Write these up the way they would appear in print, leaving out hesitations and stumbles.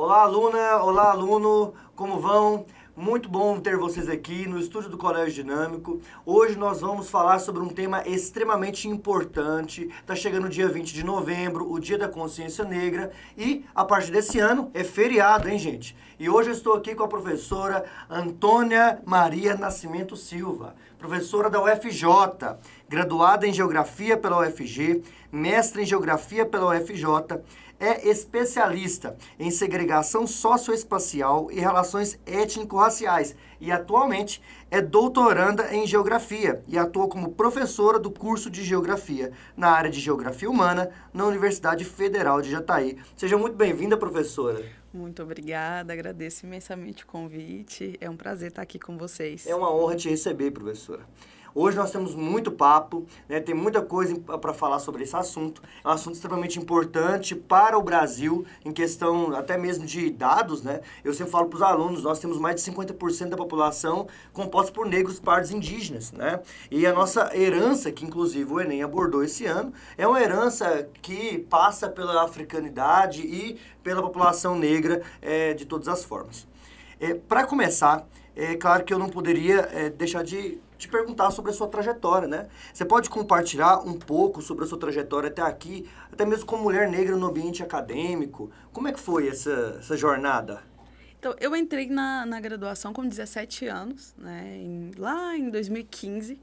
Olá, aluna! Olá, aluno! Como vão? Muito bom ter vocês aqui no estúdio do Colégio Dinâmico. Hoje nós vamos falar sobre um tema extremamente importante. Está chegando o dia 20 de novembro, o Dia da Consciência Negra, e a partir desse ano é feriado, hein, gente? E hoje eu estou aqui com a professora Antônia Maria Nascimento Silva, professora da UFJ, graduada em Geografia pela UFG, mestre em Geografia pela UFJ, é especialista em segregação socioespacial e relações étnico-raciais e atualmente é doutoranda em Geografia e atua como professora do curso de Geografia na área de Geografia Humana na Universidade Federal de Jataí. Seja muito bem-vinda, professora. Muito obrigada, agradeço imensamente o convite, é um prazer estar aqui com vocês. É uma honra te receber, professora. Hoje nós temos muito papo, né? Tem muita coisa para falar sobre esse assunto. É um assunto extremamente importante para o Brasil, em questão até mesmo de dados, né? Eu sempre falo para os alunos, nós temos mais de 50% da população composta por negros, pardos indígenas, né? E a nossa herança, que inclusive o Enem abordou esse ano, é uma herança que passa pela africanidade e pela população negra de todas as formas. Para começar, é claro que eu não poderia deixar de te perguntar sobre a sua trajetória, né? Você pode compartilhar um pouco sobre a sua trajetória até aqui, até mesmo como mulher negra no ambiente acadêmico? Como é que foi essa jornada? Então, eu entrei na graduação com 17 anos, né? Lá em 2015,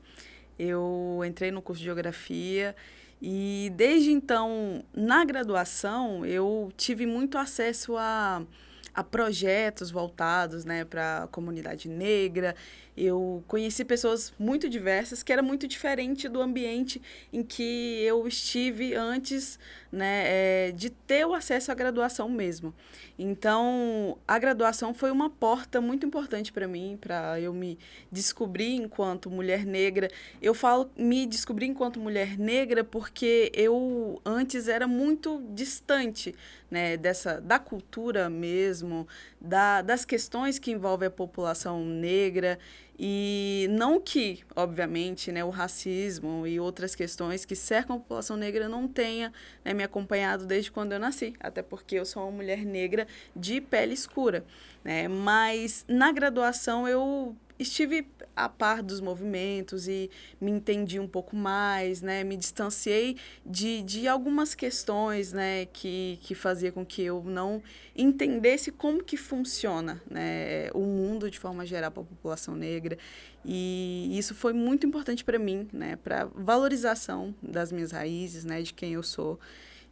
eu entrei no curso de Geografia e desde então, na graduação, eu tive muito acesso a projetos voltados, né, para a comunidade negra. Eu conheci pessoas muito diversas, que era muito diferente do ambiente em que eu estive antes, né, de ter o acesso à graduação mesmo. Então, a graduação foi uma porta muito importante para mim, para eu me descobrir enquanto mulher negra. Eu falo me descobrir enquanto mulher negra porque eu antes era muito distante, né, da cultura mesmo, das questões que envolvem a população negra. E não que, obviamente, né, o racismo e outras questões que cercam a população negra não tenha, né, me acompanhado desde quando eu nasci, até porque eu sou uma mulher negra de pele escura, né? Mas na graduação eu estive a par dos movimentos e me entendi um pouco mais, né? Me distanciei de algumas questões, né? Que fazia com que eu não entendesse como que funciona, né? O mundo de forma geral para a população negra. E isso foi muito importante para mim, né? Para valorização das minhas raízes, né? De quem eu sou.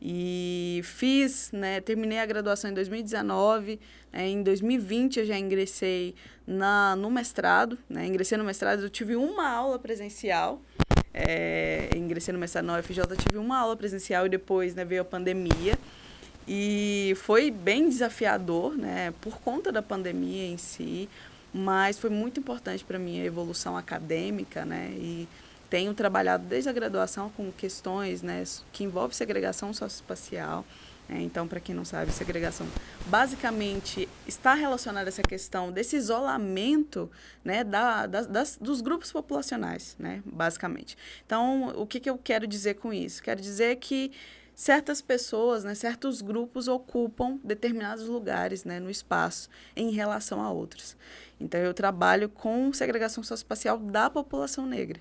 E fiz, né, terminei a graduação em 2019, em 2020 eu já ingressei no mestrado, né, ingressei no mestrado, eu tive uma aula presencial, ingressei no mestrado na UFJ, tive uma aula presencial e depois, né, veio a pandemia e foi bem desafiador, né, por conta da pandemia em si, mas foi muito importante para mim a evolução acadêmica, né, e tenho trabalhado desde a graduação com questões, né, que envolvem segregação socioespacial. Então, para quem não sabe, segregação basicamente está relacionada a essa questão desse isolamento, né, dos grupos populacionais, né, basicamente. Então, o que eu quero dizer com isso? Quero dizer que certas pessoas, né, certos grupos ocupam determinados lugares, né, no espaço em relação a outros. Então, eu trabalho com segregação socioespacial da população negra.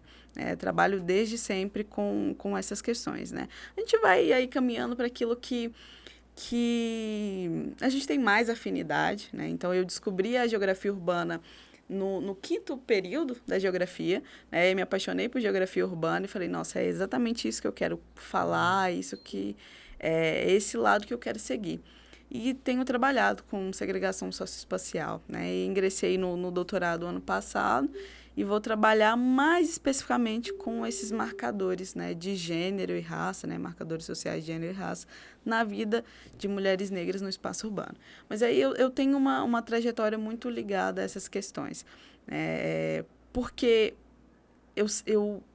Trabalho desde sempre com essas questões, né? A gente vai aí caminhando para aquilo que a gente tem mais afinidade, né? Então, eu descobri a geografia urbana no quinto período da geografia, né? Eu me apaixonei por geografia urbana e falei, nossa, é exatamente isso que eu quero falar, esse lado que eu quero seguir. E tenho trabalhado com segregação socioespacial, né? E ingressei no doutorado ano passado e vou trabalhar mais especificamente com esses marcadores, né, de gênero e raça, né, marcadores sociais de gênero e raça, na vida de mulheres negras no espaço urbano. Mas aí eu tenho uma trajetória muito ligada a essas questões, porque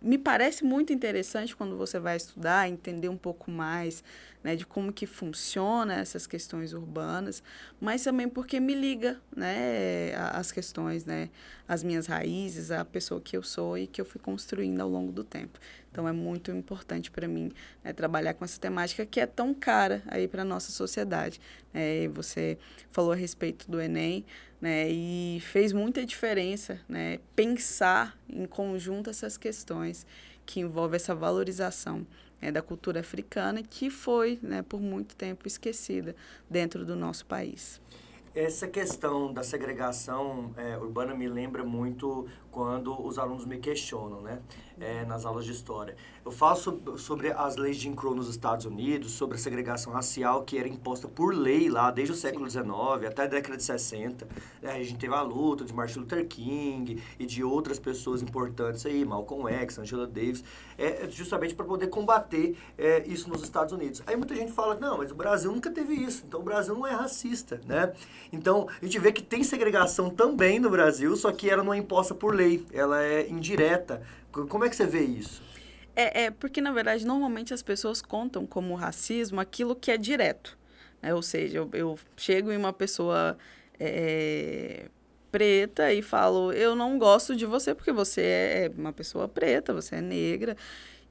me parece muito interessante quando você vai estudar, entender um pouco mais, né, de como que funciona essas questões urbanas, mas também porque me liga, né, as questões, né, as minhas raízes, a pessoa que eu sou e que eu fui construindo ao longo do tempo. Então, é muito importante para mim, né, trabalhar com essa temática que é tão cara aí para a nossa sociedade. Você falou a respeito do Enem, né, e fez muita diferença, né, pensar em conjunto essas questões que envolvem essa valorização, né, da cultura africana, que foi, né, por muito tempo esquecida dentro do nosso país. Essa questão da segregação urbana me lembra muito quando os alunos me questionam, né, nas aulas de história. Eu falo sobre as leis de Jim Crow nos Estados Unidos, sobre a segregação racial que era imposta por lei lá desde o século XIX até a década de 60. A gente teve a luta de Martin Luther King e de outras pessoas importantes aí, Malcolm X, Angela Davis, justamente para poder combater isso nos Estados Unidos. Aí muita gente fala, não, mas o Brasil nunca teve isso, então o Brasil não é racista, né? Então, a gente vê que tem segregação também no Brasil, só que ela não é imposta por lei, ela é indireta. Como é que você vê isso? Porque, na verdade, normalmente as pessoas contam como racismo aquilo que é direto, né? Ou seja, eu chego em uma pessoa preta e falo, eu não gosto de você porque você é uma pessoa preta, você é negra,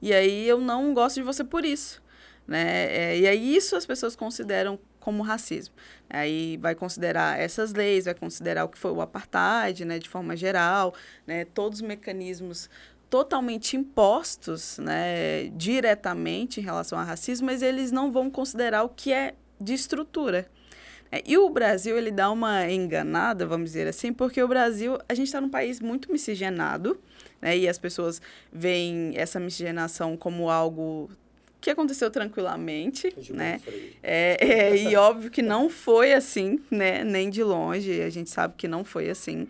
e aí eu não gosto de você por isso, né? E aí isso as pessoas consideram como racismo. Aí vai considerar essas leis, vai considerar o que foi o apartheid, né, de forma geral, né, todos os mecanismos totalmente impostos, né, diretamente em relação ao racismo, mas eles não vão considerar o que é de estrutura. E o Brasil, ele dá uma enganada, vamos dizer assim, porque o Brasil, a gente está num país muito miscigenado, né, e as pessoas veem essa miscigenação como algo que aconteceu tranquilamente, né? E óbvio que não foi assim, né? Nem de longe, a gente sabe que não foi assim.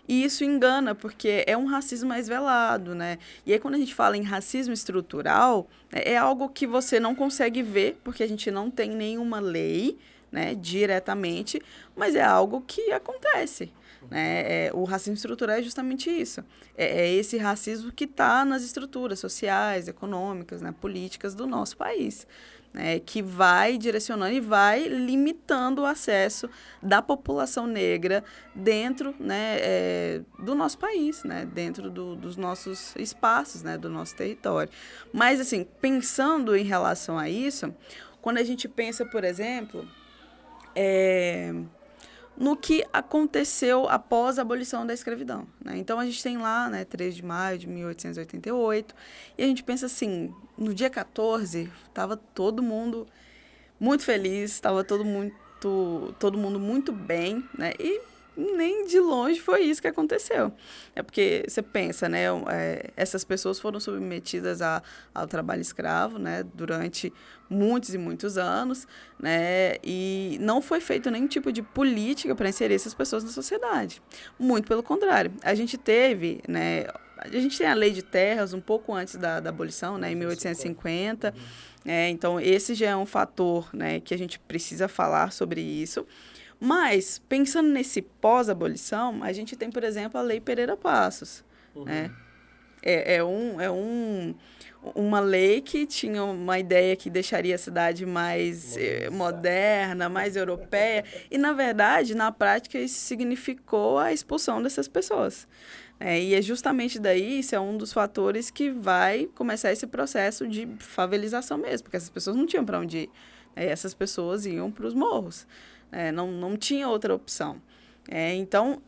E isso engana, porque é um racismo mais velado, né? E aí, quando a gente fala em racismo estrutural, é algo que você não consegue ver, porque a gente não tem nenhuma lei, né, diretamente, mas é algo que acontece. Né? O racismo estrutural é justamente isso. É esse racismo que está nas estruturas sociais, econômicas, né, políticas do nosso país, né, que vai direcionando e vai limitando o acesso da população negra dentro, né, do nosso país, né, dentro dos nossos espaços, né, do nosso território. Mas, assim, pensando em relação a isso, quando a gente pensa, por exemplo, no que aconteceu após a abolição da escravidão, né? Então, a gente tem lá, né, 3 de maio de 1888, e a gente pensa assim, no dia 14, estava todo mundo muito feliz, estava todo mundo muito bem, né? E nem de longe foi isso que aconteceu. É porque você pensa, né? Essas pessoas foram submetidas ao trabalho escravo, né? Durante muitos e muitos anos, né? E não foi feito nenhum tipo de política para inserir essas pessoas na sociedade. Muito pelo contrário. A gente teve, né? A gente tem a lei de terras um pouco antes da abolição, né? Em 1850. Então, esse já é um fator, né? Que a gente precisa falar sobre isso. Mas, pensando nesse pós-abolição, a gente tem, por exemplo, a Lei Pereira Passos. Né? Uma lei que tinha uma ideia que deixaria a cidade mais moderna, mais europeia. E, na verdade, na prática, isso significou a expulsão dessas pessoas. E é justamente daí, isso é um dos fatores que vai começar esse processo de favelização mesmo, porque essas pessoas não tinham para onde ir. Essas pessoas iam para os morros. Não tinha outra opção. Então,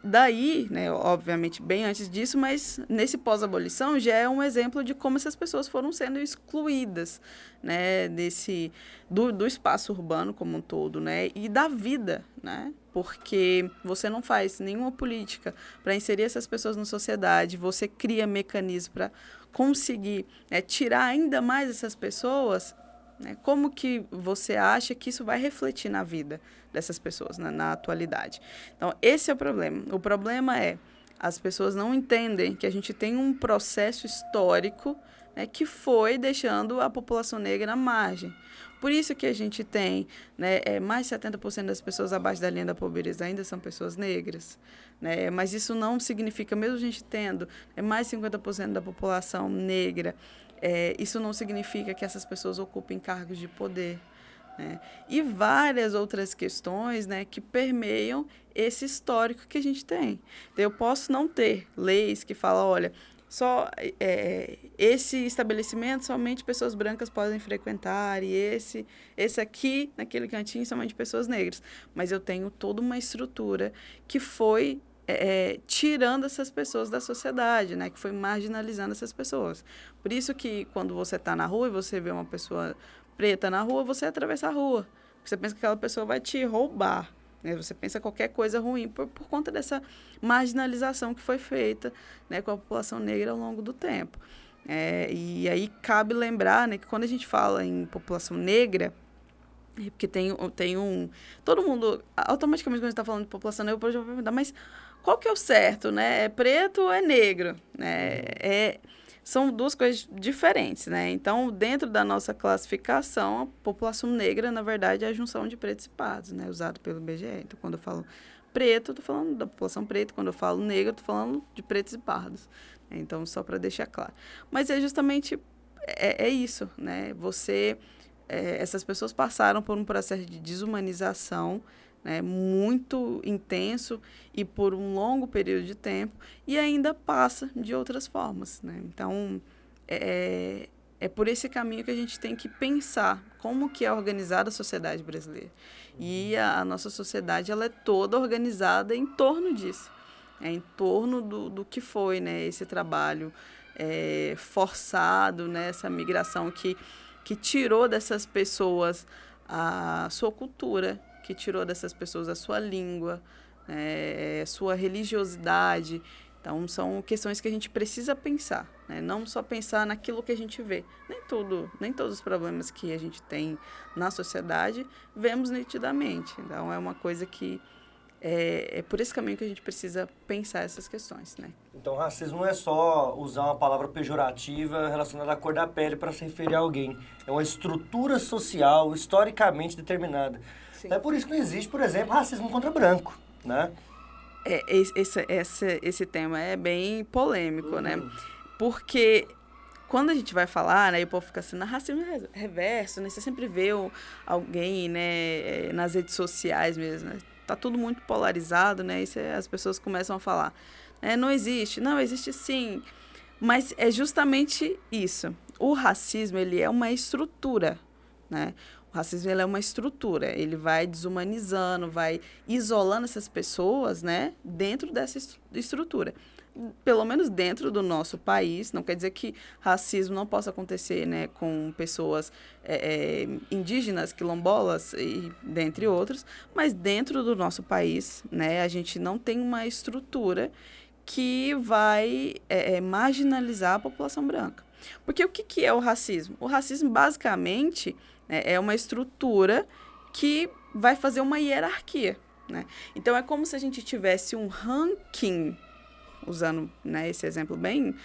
daí, né, obviamente, bem antes disso, mas nesse pós-abolição já é um exemplo de como essas pessoas foram sendo excluídas, né, do espaço urbano como um todo, né, e da vida, né, porque você não faz nenhuma política para inserir essas pessoas na sociedade, você cria mecanismos para conseguir, né, tirar ainda mais essas pessoas. Como que você acha que isso vai refletir na vida dessas pessoas, na atualidade? Então, esse é o problema. O problema é as pessoas não entendem que a gente tem um processo histórico, né, que foi deixando a população negra à margem. Por isso que a gente tem, né, mais de 70% das pessoas abaixo da linha da pobreza ainda são pessoas negras. Né? Mas isso não significa, mesmo a gente tendo mais de 50% da população negra, isso não significa que essas pessoas ocupem cargos de poder. Né? E várias outras questões, né, que permeiam esse histórico que a gente tem. Então, eu posso não ter leis que falam, olha, só esse estabelecimento somente pessoas brancas podem frequentar e esse aqui, naquele cantinho, somente pessoas negras. Mas eu tenho toda uma estrutura que foi tirando essas pessoas da sociedade, né? Que foi marginalizando essas pessoas. Por isso que quando você está na rua e você vê uma pessoa preta na rua, você atravessa a rua. Você pensa que aquela pessoa vai te roubar. Né? Você pensa qualquer coisa ruim por conta dessa marginalização que foi feita, né, com a população negra ao longo do tempo. E aí cabe lembrar, né, que quando a gente fala em população negra, porque tem um... Todo mundo, automaticamente, quando a gente está falando de população negra, pode perguntar, mas qual que é o certo, né? É preto ou é negro? São duas coisas diferentes, né? Então, dentro da nossa classificação, a população negra, na verdade, é a junção de pretos e pardos, né? Usado pelo IBGE. Então, quando eu falo preto, eu estou falando da população preta. Quando eu falo negro, eu estou falando de pretos e pardos. Então, só para deixar claro. Mas é justamente isso, né? Essas pessoas passaram por um processo de desumanização, né, muito intenso e por um longo período de tempo, e ainda passa de outras formas. Né? Então, é por esse caminho que a gente tem que pensar como que é organizada a sociedade brasileira. E a nossa sociedade ela é toda organizada em torno disso, em torno do que foi, né, esse trabalho forçado, né, essa migração que tirou dessas pessoas a sua cultura, que tirou dessas pessoas a sua língua, sua religiosidade. Então, são questões que a gente precisa pensar, né? Não só pensar naquilo que a gente vê. Nem todos os problemas que a gente tem na sociedade vemos nitidamente. Então, é uma coisa que é por esse caminho que a gente precisa pensar essas questões, né? Então, racismo não é só usar uma palavra pejorativa relacionada à cor da pele para se referir a alguém. É uma estrutura social historicamente determinada. Sim. É por isso que não existe, por exemplo, racismo contra branco, né? Esse tema é bem polêmico, né? Porque quando a gente vai falar, né, e o povo fica assim, racismo reverso, né? Você sempre vê alguém, né, nas redes sociais mesmo, né? Tá tudo muito polarizado, né? E as pessoas começam a falar, não existe. Não, existe sim. Mas é justamente isso. O racismo, ele é uma estrutura, né? O racismo ele é uma estrutura, ele vai desumanizando, vai isolando essas pessoas, né, dentro dessa estrutura. Pelo menos dentro do nosso país, não quer dizer que racismo não possa acontecer, né, com pessoas indígenas, quilombolas, e dentre outros, mas dentro do nosso país, né, a gente não tem uma estrutura que vai marginalizar a população branca. Porque o que é o racismo? O racismo, basicamente, é uma estrutura que vai fazer uma hierarquia. Né? Então, é como se a gente tivesse um ranking, usando, né, esse exemplo bem,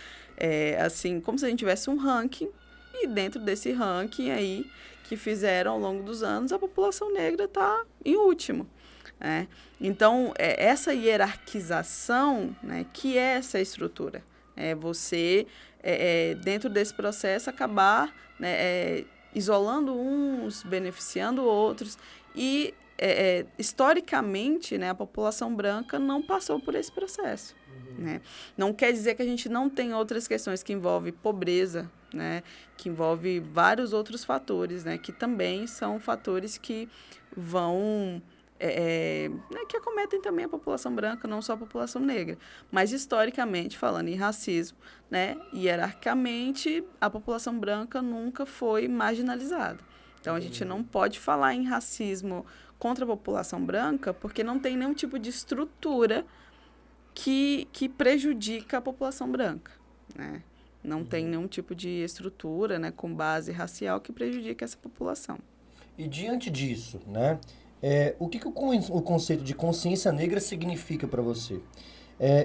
assim, como se a gente tivesse um ranking, e dentro desse ranking aí, que fizeram ao longo dos anos, a população negra está em último. Né? Então, essa hierarquização, né, que é essa estrutura. Você, dentro desse processo, acabar, né, isolando uns, beneficiando outros. E, historicamente, né, a população branca não passou por esse processo. Né? Não quer dizer que a gente não tem outras questões que envolvem pobreza, né, que envolvem vários outros fatores, né, que também são fatores que vão... né, que acometem também a população branca, não só a população negra. Mas, historicamente, falando em racismo, né, hierarquicamente, a população branca nunca foi marginalizada. Então, a gente não pode falar em racismo contra a população branca porque não tem nenhum tipo de estrutura que prejudica a população branca. Né? Não tem nenhum tipo de estrutura, né, com base racial que prejudica essa população. E, diante disso, né? O que o conceito de consciência negra significa para você?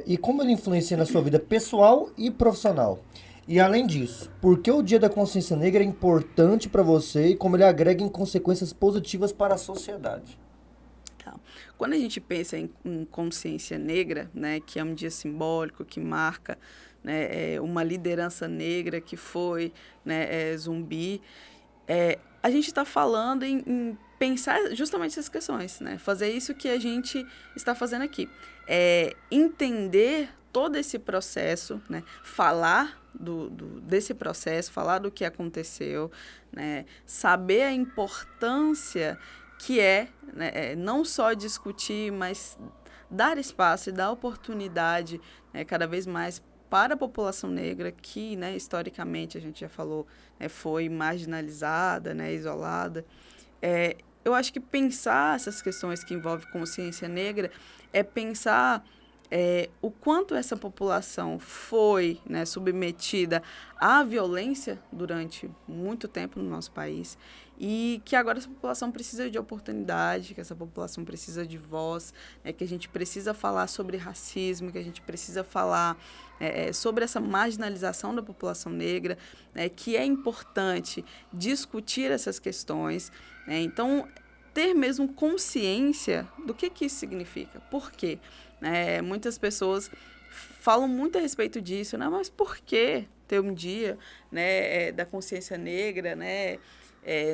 E como ele influencia na sua vida pessoal e profissional? E além disso, por que o Dia da Consciência Negra é importante para você e como ele agrega em consequências positivas para a sociedade? Tá. Quando a gente pensa em consciência negra, né, que é um dia simbólico, que marca, né, uma liderança negra que foi, né, zumbi, a gente está falando em pensar justamente essas questões, né? Fazer isso que a gente está fazendo aqui. Entender todo esse processo, né? Falar desse processo, falar do que aconteceu, né? Saber a importância que né? Não só discutir, mas dar espaço e dar oportunidade, né? Cada vez mais para a população negra que, né, historicamente, a gente já falou, né, foi marginalizada, né, isolada. Eu acho que pensar essas questões que envolvem consciência negra é pensar o quanto essa população foi, né, submetida à violência durante muito tempo no nosso país e que agora essa população precisa de oportunidade, que essa população precisa de voz, né, que a gente precisa falar sobre racismo, que a gente precisa falar sobre essa marginalização da população negra, né, que é importante discutir essas questões, né? Então, ter mesmo consciência do que isso significa. Por quê? Muitas pessoas falam muito a respeito disso, né? Mas por que ter um dia, né, da consciência negra, né?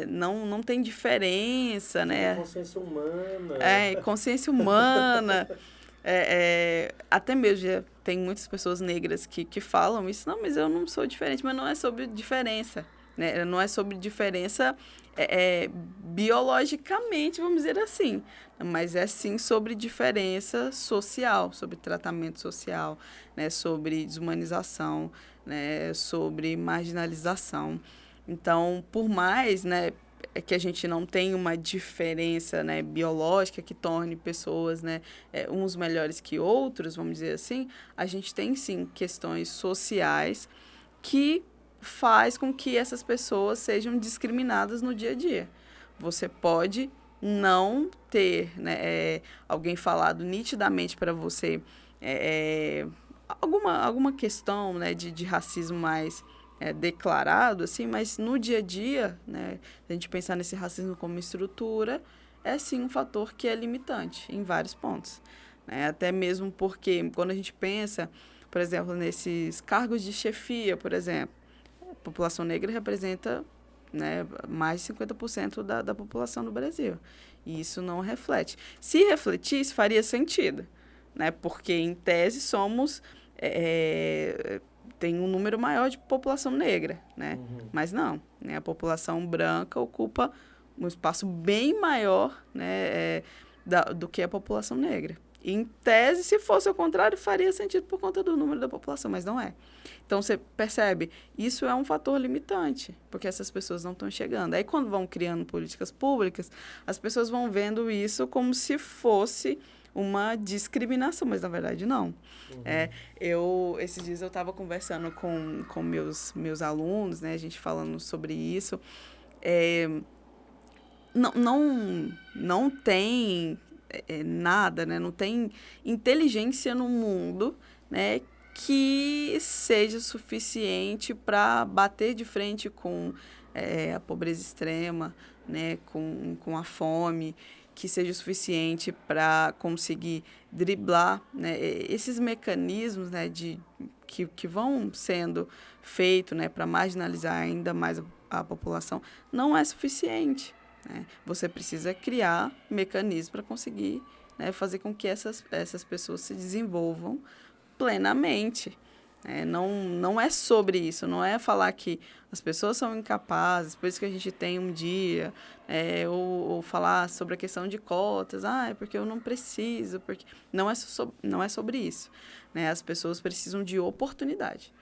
Não tem diferença, né? Consciência humana. Consciência humana. Até mesmo já tem muitas pessoas negras que falam isso. Não, mas eu não sou diferente. Mas não é sobre diferença, né? Não é sobre diferença biologicamente, vamos dizer assim. Mas é sim sobre diferença social, sobre tratamento social, né? Sobre desumanização, né? Sobre marginalização. Então, por mais, né, que a gente não tenha uma diferença, né, biológica que torne pessoas, né, uns melhores que outros, vamos dizer assim, a gente tem sim questões sociais que faz com que essas pessoas sejam discriminadas no dia a dia. Você pode não ter, né, alguém falado nitidamente para você alguma questão, né, de racismo mais declarado, assim, mas no dia a dia, né, a gente pensar nesse racismo como estrutura, é sim um fator que é limitante em vários pontos, né? Até mesmo porque quando a gente pensa, por exemplo, nesses cargos de chefia, por exemplo, a população negra representa, né, mais de 50% da população do Brasil. E isso não reflete. Se refletisse, faria sentido, né? Porque, em tese, somos... tem um número maior de população negra, né? Uhum. Mas não, né? A população branca ocupa um espaço bem maior, né, do que a população negra. E, em tese, se fosse ao contrário, faria sentido por conta do número da população, mas não é. Então, você percebe, isso é um fator limitante, porque essas pessoas não estão chegando. Aí, quando vão criando políticas públicas, as pessoas vão vendo isso como se fosse uma discriminação, mas na verdade não. Uhum. Esses dias eu estava conversando com meus alunos, né, a gente falando sobre isso. Não tem nada, né, não tem inteligência no mundo, né, que seja suficiente para bater de frente com a pobreza extrema, né, com a fome, que seja suficiente para conseguir driblar, né, esses mecanismos, né, que vão sendo feitos, né, para marginalizar ainda mais a população, não é suficiente, né? Você precisa criar mecanismos para conseguir, né, fazer com que essas pessoas se desenvolvam plenamente. Não é sobre isso, não é falar que as pessoas são incapazes, por isso que a gente tem um dia, ou falar sobre a questão de cotas, é porque eu não preciso, porque não é sobre isso, né? As pessoas precisam de oportunidade.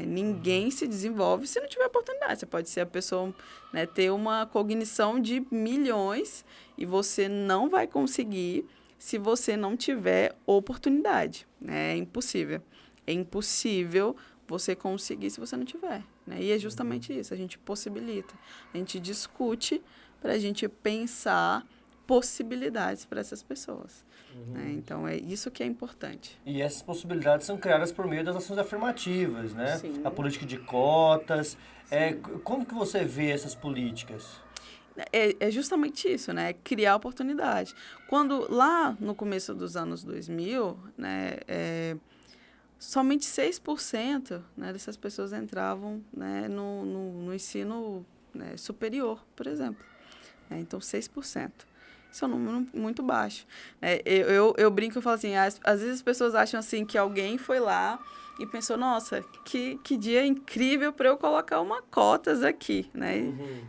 Ninguém se desenvolve se não tiver oportunidade. Você pode ser a pessoa, né, ter uma cognição de milhões e você não vai conseguir se você não tiver oportunidade, né? É impossível. É impossível você conseguir se você não tiver, né? E é justamente isso, a gente possibilita. A gente discute para a gente pensar possibilidades para essas pessoas. Né? Então, é isso que é importante. E essas possibilidades são criadas por meio das ações afirmativas, né? Sim. A política de cotas. Como que você vê essas políticas? É justamente isso, né? Criar oportunidade. Quando, lá no começo dos anos 2000, né, somente 6%, né, dessas pessoas entravam, né, no ensino, né, superior, por exemplo. Então, 6%. Isso é um número muito baixo. Eu brinco e falo assim, às vezes as pessoas acham assim que alguém foi lá e pensou, nossa, que dia incrível para eu colocar uma cotas aqui, né?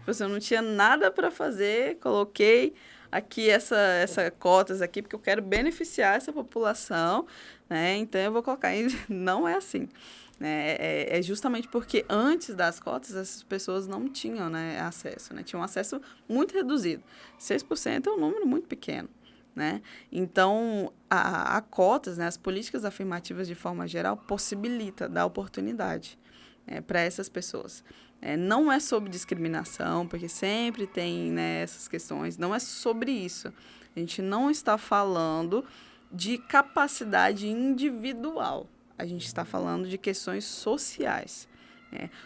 Eu não tinha nada para fazer, coloquei aqui essa cotas aqui porque eu quero beneficiar essa população, né? Então eu vou colocar. E não é assim. É justamente porque antes das cotas essas pessoas não tinham, né, acesso, né? Tinham um acesso muito reduzido. 6% é um número muito pequeno. Né? Então, a cotas, né, as políticas afirmativas de forma geral, possibilita dar oportunidade para essas pessoas. Não é sobre discriminação, porque sempre tem, né, essas questões, não é sobre isso. A gente não está falando de capacidade individual, a gente está falando de questões sociais.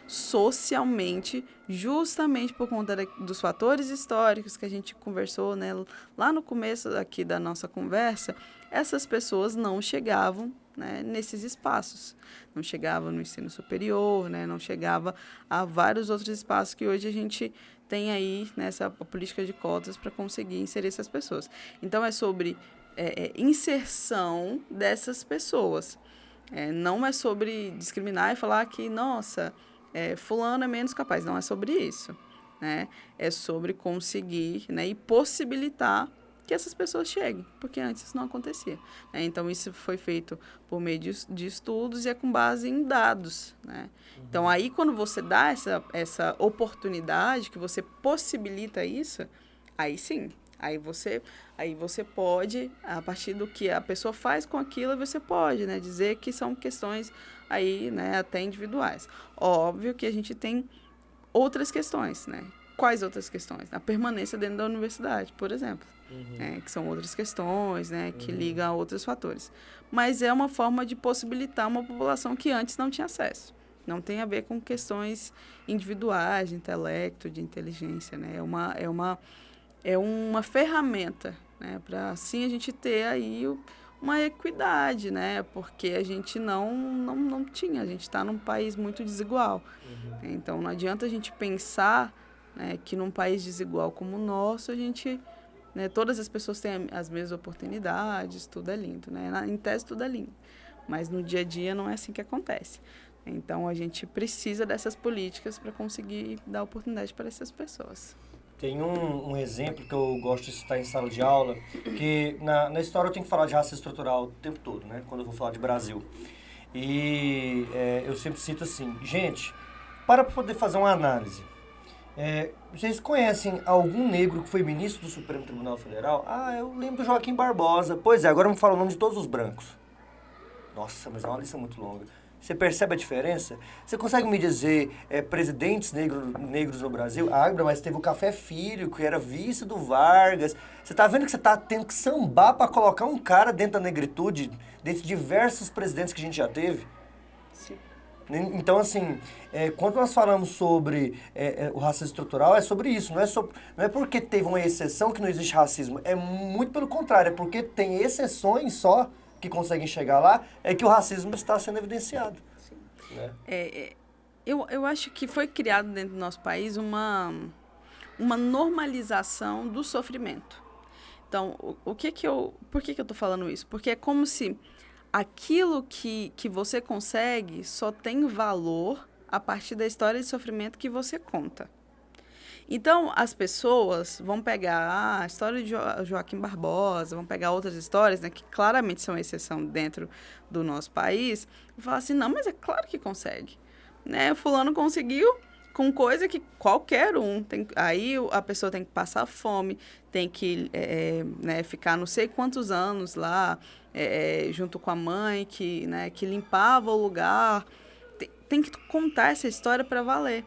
Socialmente, justamente por conta dos fatores históricos que a gente conversou, né, lá no começo aqui da nossa conversa, essas pessoas não chegavam, né, nesses espaços. Não chegavam no ensino superior, né, não chegava a vários outros espaços que hoje a gente tem aí nessa política de cotas para conseguir inserir essas pessoas. Então, é sobre inserção dessas pessoas. Não é sobre discriminar e falar que, nossa, fulano é menos capaz. Não é sobre isso. Né? É sobre conseguir, né, e possibilitar que essas pessoas cheguem, porque antes isso não acontecia. Né? Então, isso foi feito por meio de estudos e é com base em dados. Né? Então, aí, quando você dá essa oportunidade, que você possibilita isso, aí sim. Aí você pode, a partir do que a pessoa faz com aquilo, você pode, né, dizer que são questões aí, né, até individuais. Óbvio que a gente tem outras questões, né? Quais outras questões? A permanência dentro da universidade, por exemplo. Que são outras questões, né, que ligam a outros fatores. Mas é uma forma de possibilitar uma população que antes não tinha acesso. Não tem a ver com questões individuais, de intelecto, de inteligência, né? É uma ferramenta, né, para assim a gente ter aí uma equidade, né, porque a gente não tinha, a gente está num país muito desigual. Então, não adianta a gente pensar, né, que num país desigual como o nosso, a gente, né, todas as pessoas têm as mesmas oportunidades, tudo é lindo, né, em tese tudo é lindo, mas no dia a dia não é assim que acontece. Então, a gente precisa dessas políticas para conseguir dar oportunidade para essas pessoas. Tem um exemplo que eu gosto de citar em sala de aula, que na história eu tenho que falar de raça estrutural o tempo todo, né? Quando eu vou falar de Brasil. E eu sempre cito assim, gente, para poder fazer uma análise. Vocês conhecem algum negro que foi ministro do Supremo Tribunal Federal? Ah, eu lembro do Joaquim Barbosa. Pois é, agora me fala o nome de todos os brancos. Nossa, mas é uma lista muito longa. Você percebe a diferença? Você consegue me dizer presidentes negros no Brasil? Ah, mas teve o Café Filho, que era vice do Vargas. Você está vendo que você está tendo que sambar para colocar um cara dentro da negritude, dentre diversos presidentes que a gente já teve? Sim. Então, assim, quando nós falamos sobre o racismo estrutural, é sobre isso. Não é porque teve uma exceção que não existe racismo. É muito pelo contrário, é porque tem exceções só que conseguem chegar lá, é que o racismo está sendo evidenciado. Sim. Né? Eu acho que foi criado dentro do nosso país uma normalização do sofrimento. Então, por que eu estou falando isso? Porque é como se aquilo que você consegue só tem valor a partir da história de sofrimento que você conta. Então, as pessoas vão pegar a história de Joaquim Barbosa, vão pegar outras histórias, né, que claramente são exceção dentro do nosso país, e falar assim, não, mas é claro que consegue. Né? Fulano conseguiu com coisa que qualquer um. Aí a pessoa tem que passar fome, tem que né, ficar não sei quantos anos lá, junto com a mãe, que limpava o lugar. Tem que contar essa história para valer.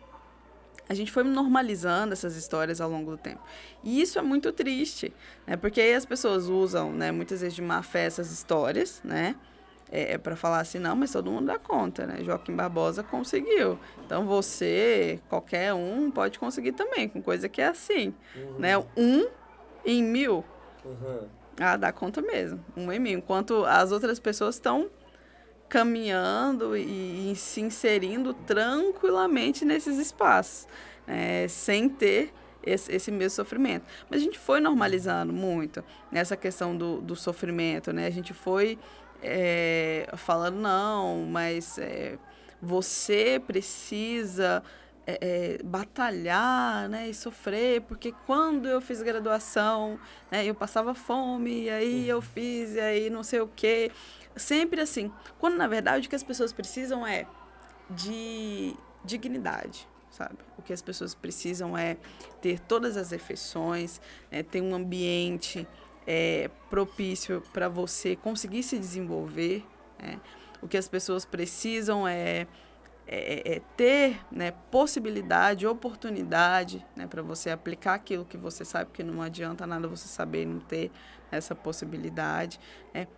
a gente foi normalizando essas histórias ao longo do tempo. E isso é muito triste, né? Porque aí as pessoas usam, né, muitas vezes de má fé essas histórias, né? Para falar assim, não, mas todo mundo dá conta, né? Joaquim Barbosa conseguiu. Então você, qualquer um, pode conseguir também, com coisa que é assim, né? 1 em 1000, dá conta mesmo, 1 em 1000. Enquanto as outras pessoas estão caminhando e se inserindo tranquilamente nesses espaços, né? Sem ter esse mesmo sofrimento. Mas a gente foi normalizando muito nessa questão do sofrimento, né? A gente foi falando, não, mas você precisa batalhar, né, e sofrer, porque quando eu fiz graduação, né, eu passava fome, e aí eu fiz, e aí não sei o quê. Sempre assim. Quando, na verdade, o que as pessoas precisam é de dignidade, sabe? O que as pessoas precisam é ter todas as refeições, ter um ambiente propício para você conseguir se desenvolver, né? O que as pessoas precisam é ter, né, possibilidade, oportunidade, né, para você aplicar aquilo que você sabe, que não adianta nada você saber e não ter essa possibilidade,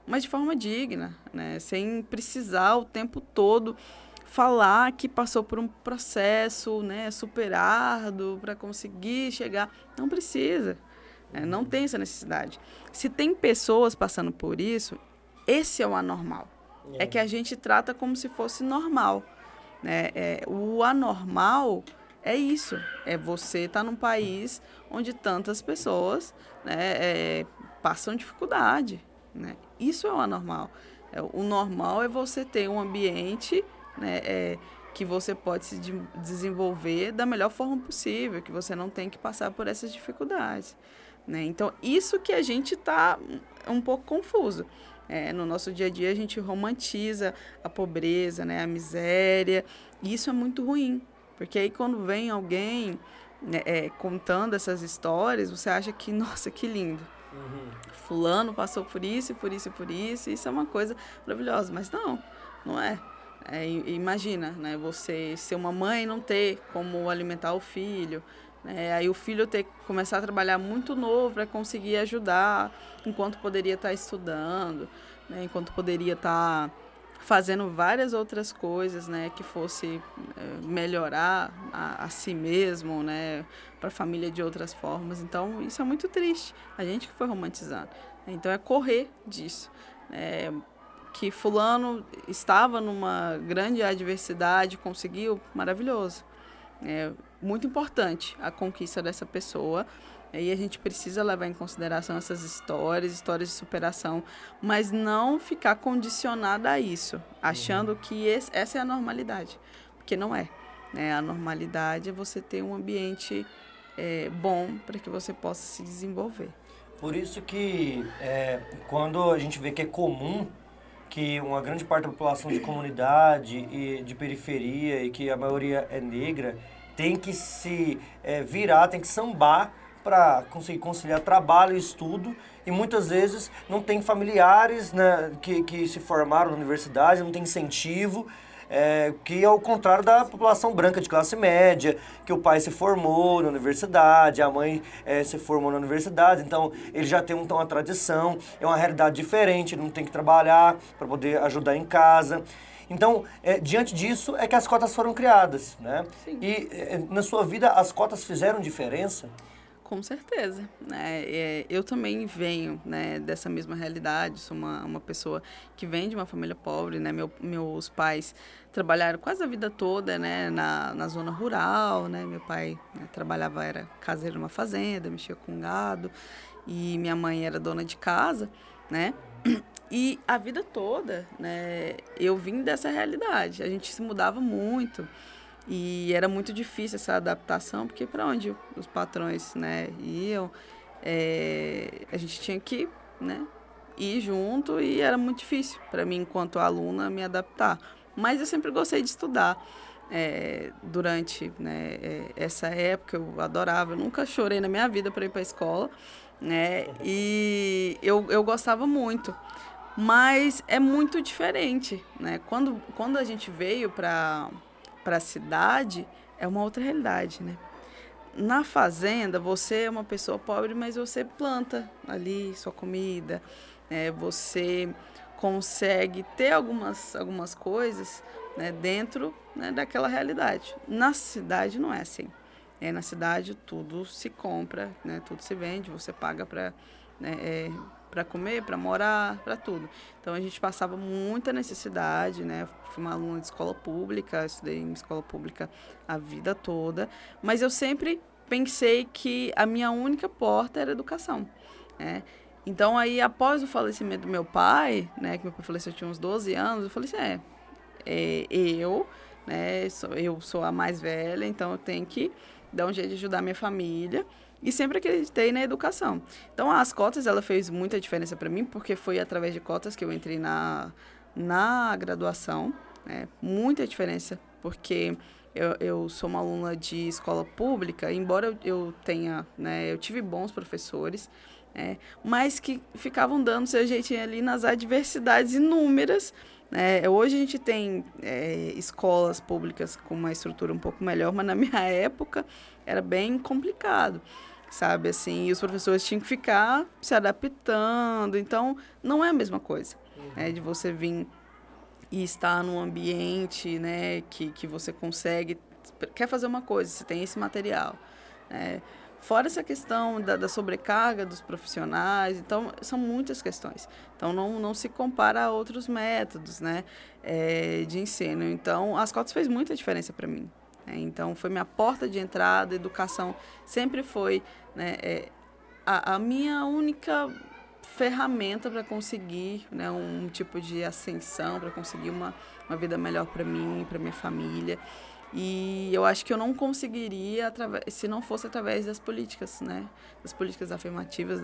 mas de forma digna, né, sem precisar o tempo todo falar que passou por um processo, né, super árduo para conseguir chegar. Não precisa. Não tem essa necessidade. Se tem pessoas passando por isso, esse é o anormal. É que a gente trata como se fosse normal, né? O anormal é isso. É você estar num país onde tantas pessoas, né, passam dificuldade, né? Isso é o anormal. O normal é você ter um ambiente, né, que você pode se desenvolver da melhor forma possível, que você não tem que passar por essas dificuldades, né? Então, isso que a gente está um pouco confuso. No nosso dia a dia, a gente romantiza a pobreza, né, a miséria, e isso é muito ruim, porque aí quando vem alguém, né, contando essas histórias, você acha que, nossa, que lindo. Fulano passou por isso, por isso, por isso, isso é uma coisa maravilhosa, mas não é. Imagina, né, você ser uma mãe e não ter como alimentar o filho, aí o filho ter que começar a trabalhar muito novo para conseguir ajudar, enquanto poderia estar estudando, né, enquanto poderia estar fazendo várias outras coisas, né, que fosse melhorar a si mesmo, né, para a família de outras formas. Então, isso é muito triste, a gente que foi romantizando. Então, é correr disso. Que fulano estava numa grande adversidade, conseguiu, maravilhoso. É muito importante a conquista dessa pessoa, e a gente precisa levar em consideração essas histórias de superação, mas não ficar condicionada a isso, achando que essa é a normalidade, porque não é. A normalidade é você ter um ambiente bom para que você possa se desenvolver. Por isso que quando a gente vê que é comum que uma grande parte da população de comunidade e de periferia e que a maioria é negra tem que se virar, tem que sambar para conseguir conciliar trabalho e estudo, e muitas vezes não tem familiares, né, que se formaram na universidade, não tem incentivo, que é o contrário da população branca de classe média, que o pai se formou na universidade, a mãe se formou na universidade, então ele já tem uma tradição, é uma realidade diferente, ele não tem que trabalhar para poder ajudar em casa. Então, diante disso é que as cotas foram criadas, né? Sim. E na sua vida as cotas fizeram diferença? Com certeza, né? Eu também venho, né, dessa mesma realidade, sou uma pessoa que vem de uma família pobre, né? Meus pais trabalharam quase a vida toda, né, na zona rural, né? Meu pai, né, trabalhava, era caseiro numa fazenda, mexia com gado, e minha mãe era dona de casa, né? E a vida toda, né, eu vim dessa realidade, a gente se mudava muito. E era muito difícil essa adaptação, porque para onde os patrões, né, iam, a gente tinha que, né, ir junto, e era muito difícil para mim, enquanto aluna, me adaptar. Mas eu sempre gostei de estudar. Durante, né, essa época, eu adorava, eu nunca chorei na minha vida para ir para a escola, né, e eu gostava muito. Mas é muito diferente, né? Quando a gente veio para a cidade, é uma outra realidade, né? Na fazenda, você é uma pessoa pobre, mas você planta ali sua comida, você consegue ter algumas coisas, né, dentro, né, daquela realidade. Na cidade não é assim. Na cidade tudo se compra, né, tudo se vende, você paga para, né, para comer, para morar, para tudo. Então a gente passava muita necessidade, né? Fui uma aluna de escola pública, estudei em escola pública a vida toda, mas eu sempre pensei que a minha única porta era a educação, né? Então aí, após o falecimento do meu pai, né, que meu pai faleceu, eu tinha uns 12 anos, eu falei assim, eu, né, eu sou a mais velha, então eu tenho que dar um jeito de ajudar a minha família. E sempre acreditei na educação. Então, as cotas, ela fez muita diferença para mim, porque foi através de cotas que eu entrei na graduação, né? Muita diferença, porque eu sou uma aluna de escola pública, embora eu tenha, né, eu tive bons professores, mas que ficavam dando seu jeitinho ali nas adversidades inúmeras. Hoje a gente tem escolas públicas com uma estrutura um pouco melhor, mas na minha época era bem complicado, sabe, assim, e os professores tinham que ficar se adaptando, então não é a mesma coisa, né, de você vir e estar num ambiente, né, que você consegue, quer fazer uma coisa, você tem esse material, né. Fora essa questão da sobrecarga dos profissionais, então são muitas questões. Então não se compara a outros métodos, né, de ensino. Então as cotas fez muita diferença para mim. Então foi minha porta de entrada, a educação sempre foi, né, a minha única ferramenta para conseguir, né, um tipo de ascensão, para conseguir uma vida melhor para mim, para minha família. E eu acho que eu não conseguiria se não fosse através das políticas, né? Das políticas afirmativas,